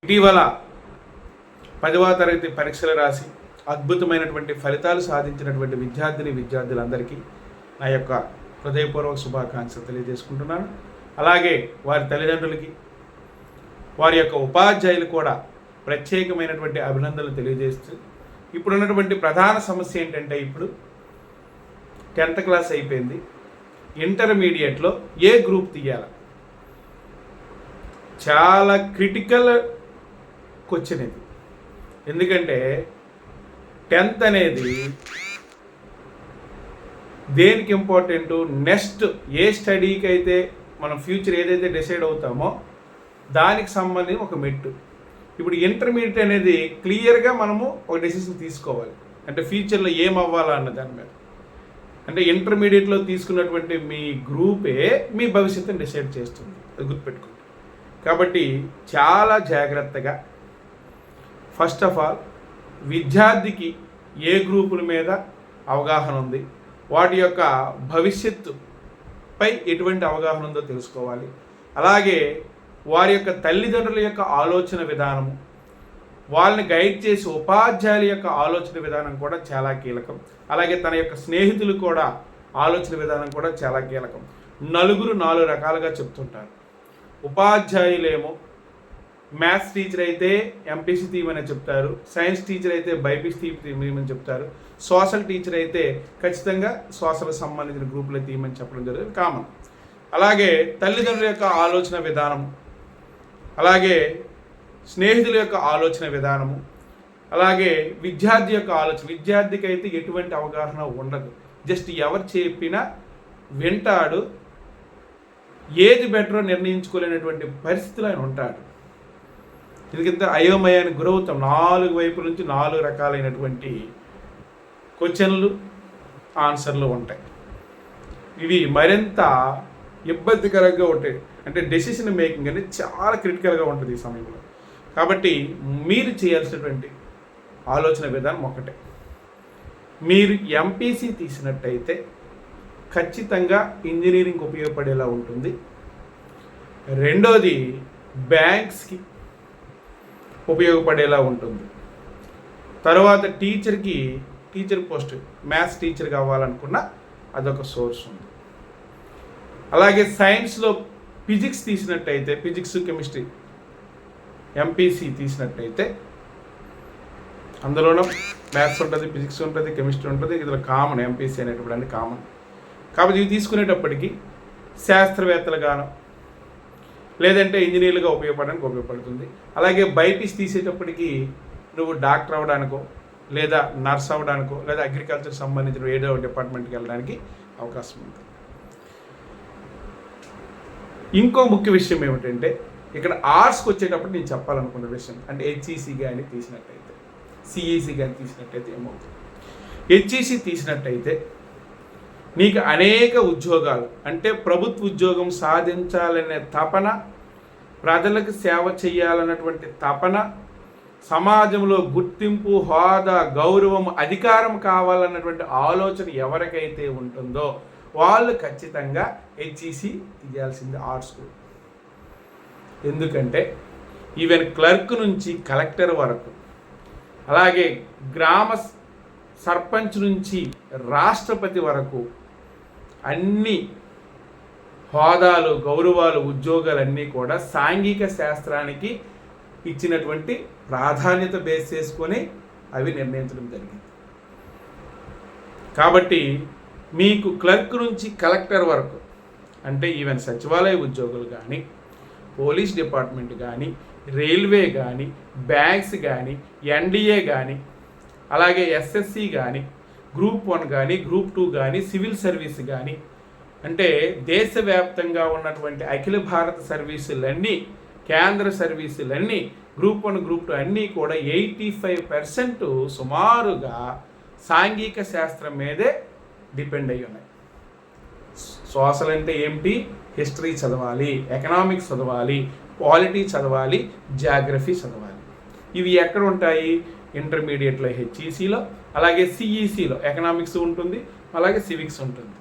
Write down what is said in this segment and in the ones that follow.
ఇటీవల 10వ తరగతి పరీక్షలు రాసి అద్భుతమైనటువంటి ఫలితాలు సాధించినటువంటి విద్యార్థులందరికీ నా యొక్క హృదయపూర్వక శుభాకాంక్షలు తెలియజేసుకుంటున్నాను. అలాగే వారి తల్లిదండ్రులకి, వారి యొక్క ఉపాధ్యాయులు కూడా ప్రత్యేకమైనటువంటి అభినందనలు తెలియజేస్తూ, ఇప్పుడున్నటువంటి ప్రధాన సమస్య ఏంటంటే, ఇప్పుడు 10th క్లాస్ అయిపోయింది, ఇంటర్మీడియట్లో ఏ గ్రూప్ తీయాలి? చాలా క్రిటికల్ క్వశ్చన్ ఇది. ఎందుకంటే 10th అనేది దేనికి ఇంపార్టెంట్, నెక్స్ట్ ఏ స్టడీకి అయితే మనం ఫ్యూచర్ ఏదైతే డిసైడ్ అవుతామో దానికి సంబంధించి ఒక మెట్టు. ఇప్పుడు ఇంటర్మీడియట్ అనేది క్లియర్గా మనము ఒక డెసిషన్ తీసుకోవాలి, అంటే ఫ్యూచర్లో ఏం అవ్వాలా అన్న దాని మీద. అంటే ఇంటర్మీడియట్లో తీసుకున్నటువంటి మీ గ్రూపే మీ భవిష్యత్తుని డిసైడ్ చేస్తుంది, అది గుర్తుపెట్టుకోండి. కాబట్టి చాలా జాగ్రత్తగా, ఫస్ట్ ఆఫ్ ఆల్ విద్యార్థికి ఏ గ్రూపుల మీద అవగాహన ఉంది, వాటి యొక్క భవిష్యత్తుపై ఎటువంటి అవగాహన ఉందో తెలుసుకోవాలి. అలాగే వారి యొక్క తల్లిదండ్రుల యొక్క ఆలోచన విధానము, వాళ్ళని గైడ్ చేసి ఉపాధ్యాయుల యొక్క ఆలోచన విధానం కూడా చాలా కీలకం. అలాగే తన యొక్క స్నేహితులు కూడా ఆలోచన విధానం కూడా చాలా కీలకం. నలుగురు 4 రకాలుగా చెప్తుంటారు. ఉపాధ్యాయులేమో మ్యాథ్స్ టీచర్ అయితే ఎంపీసీ తీయమని చెప్తారు, సైన్స్ టీచర్ అయితే బైపీసీ తీయమని చెప్తారు, సోషల్ టీచర్ అయితే ఖచ్చితంగా సోషల్ సంబంధించిన గ్రూపులో తీయమని చెప్పడం జరుగుతుంది, కామన్. అలాగే తల్లిదండ్రుల యొక్క ఆలోచన విధానం, అలాగే స్నేహితుల యొక్క ఆలోచన విధానము, అలాగే విద్యార్థి యొక్క ఆలోచన. విద్యార్థికి అయితే ఎటువంటి అవగాహన ఉండదు, జస్ట్ ఎవరు చెప్పినా వింటాడు, ఏది బెటరో నిర్ణయించుకోలేనటువంటి పరిస్థితులు ఆయన ఉంటాడు. ఎందుకంటే అయోమయానికి గురవుతాం. 4 వైపుల నుంచి 4 రకాలైనటువంటి క్వశ్చన్లు, ఆన్సర్లు ఉంటాయి. ఇవి మరింత ఇబ్బందికరంగా ఉంటాయి. అంటే డెసిషన్ మేకింగ్ అనేది చాలా క్రిటికల్గా ఉంటుంది ఈ సమయంలో. కాబట్టి మీరు చేయాల్సినటువంటి ఆలోచన విధానం ఒకటే. మీరు ఎంపీసీ తీసినట్టయితే ఖచ్చితంగా ఇంజనీరింగ్ ఉపయోగపడేలా ఉంటుంది. రెండోది బ్యాంక్స్కి ఉపయోగపడేలా ఉంటుంది. తర్వాత టీచర్ పోస్ట్, మ్యాథ్స్ టీచర్ కావాలనుకున్న అదొక సోర్స్ ఉంది. అలాగే సైన్స్లో ఫిజిక్స్ తీసినట్టయితే, ఫిజిక్స్ కెమిస్ట్రీ ఎంపీసీ తీసినట్టయితే అందులోనూ మ్యాథ్స్ ఉంటుంది, ఫిజిక్స్ ఉంటుంది, కెమిస్ట్రీ ఉంటుంది. ఇందులో కామన్, ఎంపీసీ అనేటువంటి కామన్. కాబట్టి ఇవి తీసుకునేటప్పటికీ శాస్త్రవేత్తలుగాను లేదంటే ఇంజనీర్లుగా ఉపయోగపడుతుంది. అలాగే బైపీసీ తీసేటప్పటికి నువ్వు డాక్టర్ అవ్వడానికో, లేదా నర్స్ అవ్వడానికో, లేదా అగ్రికల్చర్ సంబంధించిన ఏదో డిపార్ట్మెంట్కి వెళ్ళడానికి అవకాశం ఉంది. ఇంకో ముఖ్య విషయం ఏమిటంటే, ఇక్కడ ఆర్ట్స్కి వచ్చేటప్పుడు నేను చెప్పాలనుకున్న విషయం, అంటే హెచ్ఈసీ కానీ తీసినట్టయితే, సిఈసీ కానీ తీసినట్టయితే ఏమవుతుంది? హెచ్ఈసీ తీసినట్టయితే నీకు అనేక ఉద్యోగాలు, అంటే ప్రభుత్వ ఉద్యోగం సాధించాలనే తపన, ప్రజలకు సేవ చేయాలన్నటువంటి తపన, సమాజంలో గుర్తింపు, హోదా, గౌరవం, అధికారం కావాలన్నటువంటి ఆలోచన ఎవరికైతే ఉంటుందో వాళ్ళు ఖచ్చితంగా హెచ్ఈసీ తీయాల్సింది, ఆర్ట్స్ గ్రూప్. ఎందుకంటే ఈవెన్ క్లర్క్ నుంచి కలెక్టర్ వరకు, అలాగే గ్రామ సర్పంచ్ నుంచి రాష్ట్రపతి వరకు అన్ని హోదాలు, గౌరవాలు, ఉద్యోగాలన్నీ కూడా సాంఘిక శాస్త్రానికి ఇచ్చినటువంటి ప్రాధాన్యత బేస్ చేసుకొని అవి నిర్ణయించడం జరిగింది. కాబట్టి మీకు క్లర్క్ నుంచి కలెక్టర్ వరకు, అంటే ఈవెన్ సచివాలయ ఉద్యోగులు కానీ, పోలీస్ డిపార్ట్మెంట్ కానీ, రైల్వే కానీ, బ్యాంక్స్ కానీ, ఎన్డీఏ కానీ, అలాగే ఎస్ఎస్సి కానీ, గ్రూప్ 1 కానీ, గ్రూప్ 2 కానీ, సివిల్ సర్వీస్ కానీ, అంటే దేశవ్యాప్తంగా ఉన్నటువంటి అఖిల భారత సర్వీసులన్నీ, కేంద్ర సర్వీసులన్నీ, గ్రూప్ 1, గ్రూప్ 2 అన్నీ కూడా 85% సుమారుగా సాంఘిక శాస్త్రం మీదే డిపెండ్ అయ్యి ఉన్నాయి. సోషల్ అంటే ఏమిటి? హిస్టరీ చదవాలి, ఎకనామిక్స్ చదవాలి, పాలిటీ చదవాలి, జాగ్రఫీ చదవాలి. ఇవి ఎక్కడ ఉంటాయి? ఇంటర్మీడియట్లో హెచ్ఈసీలో, అలాగే సిఈసీలో ఎకనామిక్స్ ఉంటుంది, అలాగే సివిక్స్ ఉంటుంది.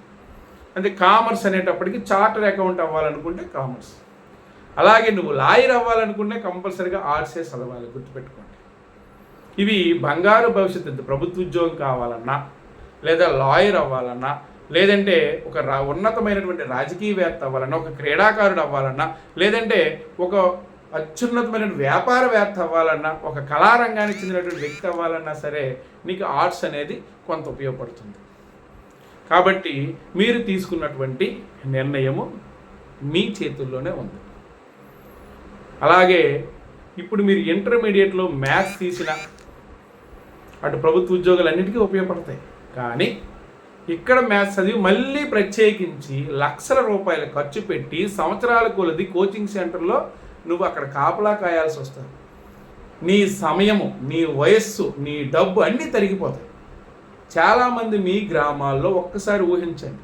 అంటే కామర్స్ అనేటప్పటికి చార్టర్ అకౌంట్ అవ్వాలనుకుంటే కామర్స్, అలాగే నువ్వు లాయర్ అవ్వాలనుకునే కంపల్సరీగా ఆర్ట్సే చదవాలి, గుర్తుపెట్టుకోండి. ఇవి బంగారు భవిష్యత్తు. ప్రభుత్వ ఉద్యోగం కావాలన్నా, లేదా లాయర్ అవ్వాలన్నా, లేదంటే ఒక ఉన్నతమైనటువంటి రాజకీయవేత్త అవ్వాలన్నా, ఒక క్రీడాకారుడు అవ్వాలన్నా, లేదంటే ఒక అత్యున్నతమైన వ్యాపారవేత్త అవ్వాలన్నా, ఒక కళారంగానికి చెందినటువంటి వ్యక్తి అవ్వాలన్నా సరే నీకు ఆర్ట్స్ అనేది కొంత ఉపయోగపడుతుంది. కాబట్టి మీరు తీసుకున్నటువంటి నిర్ణయము మీ చేతుల్లోనే ఉంది. అలాగే ఇప్పుడు మీరు ఇంటర్మీడియట్లో మ్యాథ్స్ తీసిన అటు ప్రభుత్వ ఉద్యోగాలన్నిటికీ ఉపయోగపడతాయి. కానీ ఇక్కడ మ్యాథ్స్ చదివి మళ్ళీ ప్రత్యేకించి లక్షల రూపాయలు ఖర్చు పెట్టి సంవత్సరాల కొలది కోచింగ్ సెంటర్లో నువ్వు అక్కడ కాపలా కాయాల్సి వస్తుంది. నీ సమయము, నీ వయస్సు, నీ డబ్బు అన్నీ తరిగిపోతాయి. చాలామంది మీ గ్రామాల్లో ఒక్కసారి ఊహించండి,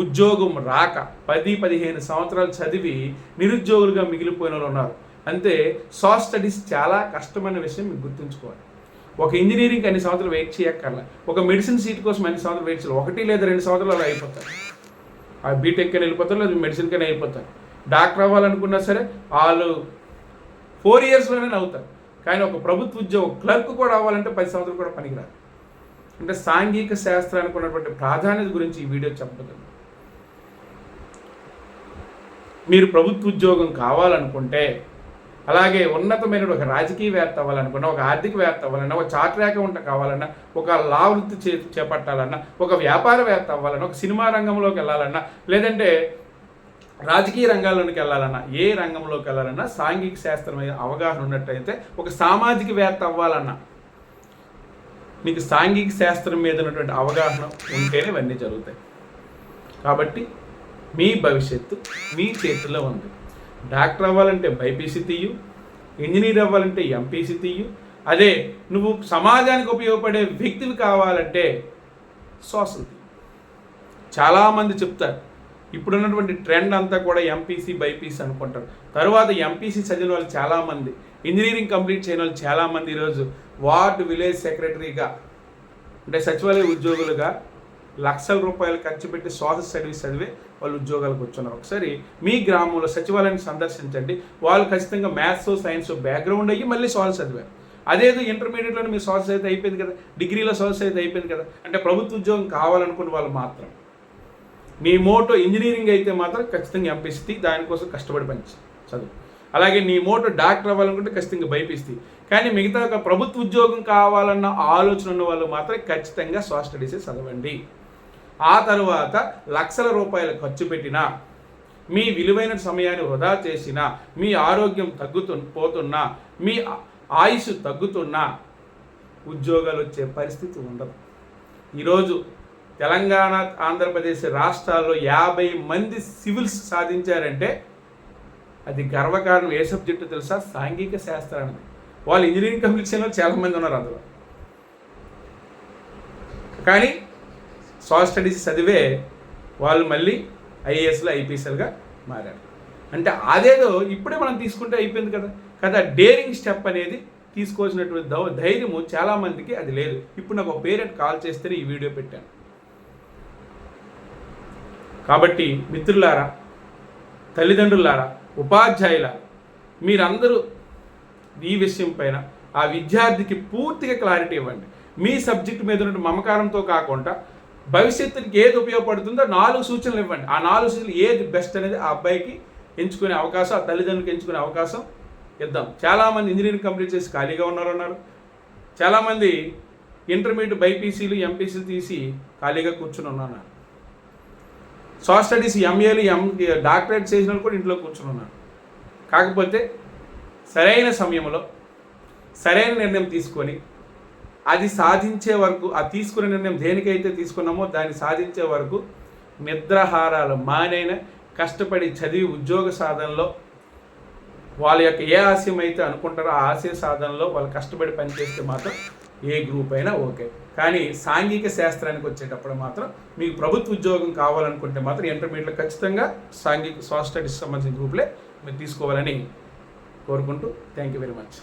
ఉద్యోగం రాక 10-15 సంవత్సరాలు చదివి నిరుద్యోగులుగా మిగిలిపోయిన వాళ్ళు ఉన్నారు. అంతే సోషల్ స్టడీస్ చాలా కష్టమైన విషయం మీకు గుర్తుంచుకోవాలి. ఒక ఇంజనీరింగ్కి అన్ని సంవత్సరాలు వెయిట్ చేయక్కర్లా, ఒక మెడిసిన్ సీట్ కోసం అన్ని సంవత్సరాలు వెయిట్ చేయాలి. 1 లేదా 2 సంవత్సరాలు అయిపోతారు. ఆ బీటెక్ అని వెళ్ళిపోతారు, లేదా మెడిసిన్ కానీ అయిపోతారు. డాక్టర్ అవ్వాలనుకున్నా సరే వాళ్ళు 4 ఇయర్స్లోనే అవుతారు. కానీ ఒక ప్రభుత్వ ఉద్యోగం క్లర్క్ కూడా అవ్వాలంటే 10 సంవత్సరాలు కూడా పనికిరాదు. అంటే సాంఘిక శాస్త్రానికి ఉన్నటువంటి ప్రాధాన్యత గురించి ఈ వీడియో చెప్పబోతుంది. మీరు ప్రభుత్వ ఉద్యోగం కావాలనుకుంటే, అలాగే ఉన్నతమైన ఒక రాజకీయవేత్త అవ్వాలనుకున్నా, ఒక ఆర్థికవేత్త అవ్వాలన్నా, ఒక చార్టర్డ్ అకౌంట్ కావాలన్నా, ఒక లా వృత్తి చేపట్టాలన్నా, ఒక వ్యాపారవేత్త అవ్వాలన్నా, ఒక సినిమా రంగంలోకి వెళ్ళాలన్నా, లేదంటే రాజకీయ రంగాల్లోకి వెళ్ళాలన్నా, ఏ రంగంలోకి వెళ్ళాలన్నా సాంఘిక శాస్త్రం మీద అవగాహన ఉన్నట్టయితే, ఒక సామాజికవేత్త అవ్వాలన్నా మీకు సాంఘిక శాస్త్రం మీద ఉన్నటువంటి అవగాహన ఉంటేనే ఇవన్నీ జరుగుతాయి. కాబట్టి మీ భవిష్యత్తు మీ చేతుల్లో ఉంది. డాక్టర్ అవ్వాలంటే బైపీసీ తీయు, ఇంజనీర్ అవ్వాలంటే ఎంపీసీ తీయు, అదే నువ్వు సమాజానికి ఉపయోగపడే వ్యక్తివి కావాలంటే సోషల్ తీయు. చాలామంది చెప్తారు, ఇప్పుడున్నటువంటి ట్రెండ్ అంతా కూడా ఎంపీసీ బైపీసీ అనుకుంటారు. తర్వాత ఎంపీసీ చదివిన వాళ్ళు చాలామంది, ఇంజనీరింగ్ కంప్లీట్ చేయని వాళ్ళు చాలామంది ఈరోజు వార్డు విలేజ్ సెక్రటరీగా, అంటే సచివాలయ ఉద్యోగులుగా లక్షల రూపాయలు ఖర్చు పెట్టి సోషల్ సర్వీస్ చదివే వాళ్ళు ఉద్యోగాలకు వచ్చున్నారు. ఒకసారి మీ గ్రామంలో సచివాలయాన్ని సందర్శించండి. వాళ్ళు ఖచ్చితంగా మ్యాథ్స్ సైన్స్ బ్యాక్గ్రౌండ్ అయ్యి మళ్ళీ సోషల్ చదివారు. అదేదో ఇంటర్మీడియట్లోనే మీరు సోషల్ అయితే అయిపోయింది కదా, డిగ్రీలో సోషల్ అయితే అయిపోయింది కదా. అంటే ప్రభుత్వ ఉద్యోగం కావాలనుకున్న వాళ్ళు మాత్రం, మీ మోటో ఇంజనీరింగ్ అయితే మాత్రం ఖచ్చితంగా ఎంపీసీ, దానికోసం కష్టపడి పని చదువు. అలాగే నీ మోటో డాక్టర్ అవ్వాలనుకుంటే ఖచ్చితంగా బైపీసీ. కానీ మిగతా ఒక ప్రభుత్వ ఉద్యోగం కావాలన్న ఆలోచన ఉన్న వాళ్ళు మాత్రం ఖచ్చితంగా సోషల్ స్టడీసే చదవండి. ఆ తర్వాత లక్షల రూపాయలు ఖర్చు పెట్టినా, మీ విలువైన సమయాన్ని వృధా చేసినా, మీ ఆరోగ్యం పోతున్నా, మీ ఆయుష్ తగ్గుతున్నా ఉద్యోగాలు వచ్చే పరిస్థితి ఉండదు. ఈరోజు తెలంగాణ, ఆంధ్రప్రదేశ్ రాష్ట్రాల్లో 50 మంది సివిల్స్ సాధించారంటే అది గర్వకారణం. ఏ సబ్జెక్టు తెలుసా? సాంఘిక శాస్త్రాన్ని. వాళ్ళు ఇంజనీరింగ్ కంప్లీట్ చేయడం చాలామంది ఉన్నారు అందులో. కానీ సోషల్ స్టడీస్ చదివే వాళ్ళు మళ్ళీ ఐఏఎస్లు ఐపీఎస్లుగా మారారు. అంటే అదేదో ఇప్పుడే మనం తీసుకుంటే అయిపోయింది కదా. డేరింగ్ స్టెప్ అనేది తీసుకోవాల్సినటువంటి ధైర్యము చాలామందికి అది లేదు. ఇప్పుడు నాకు ఒక పేరెంట్ కాల్ చేస్తేనే ఈ వీడియో పెట్టాను. కాబట్టి మిత్రులారా, తల్లిదండ్రులారా, ఉపాధ్యాయులారా, మీరందరూ ఈ విషయం పైన ఆ విద్యార్థికి పూర్తిగా క్లారిటీ ఇవ్వండి. మీ సబ్జెక్ట్ మీద ఉన్న మమకారంతో కాకుండా భవిష్యత్తుకి ఏది ఉపయోగపడుతుందో 4 సూచనలు ఇవ్వండి. ఆ 4 సూచనలు ఏది బెస్ట్ అనేది ఆ అబ్బాయికి ఎంచుకునే అవకాశం, ఆ తల్లిదండ్రులకు ఎంచుకునే అవకాశం ఇద్దాం. చాలామంది ఇంజనీరింగ్ కంప్లీట్ చేసి ఖాళీగా ఉన్నారు. చాలామంది ఇంటర్మీడియట్ బైపీసీలు ఎంపీసీలు తీసి ఖాళీగా కూర్చుని ఉన్నారు. సోషల్ స్టడీస్ ఎంఏలు డాక్టరేట్ చేసిన వాళ్ళు కూడా ఇంట్లో కూర్చుని ఉన్నారు. కాకపోతే సరైన సమయంలో సరైన నిర్ణయం తీసుకొని అది సాధించే వరకు, ఆ తీసుకునే నిర్ణయం దేనికైతే తీసుకున్నామో దాన్ని సాధించే వరకు నిద్రాహారాలు మానైన కష్టపడి చదివి ఉద్యోగ సాధనలో వాళ్ళ యొక్క ఏ ఆశయం అయితే అనుకుంటారో ఆ ఆశయ సాధనలో వాళ్ళు కష్టపడి పనిచేస్తే మాత్రం ఏ గ్రూప్ అయినా ఓకే. కానీ సాంఘిక శాస్త్రానికి వచ్చేటప్పుడు మాత్రం మీకు ప్రభుత్వ ఉద్యోగం కావాలనుకుంటే మాత్రం ఇంటర్మీడియట్లో ఖచ్చితంగా సోషల్ స్టడీస్ సంబంధించిన గ్రూప్లే మీరు తీసుకోవాలని కోరుకుంటూ థ్యాంక్ యూ వెరీ మచ్.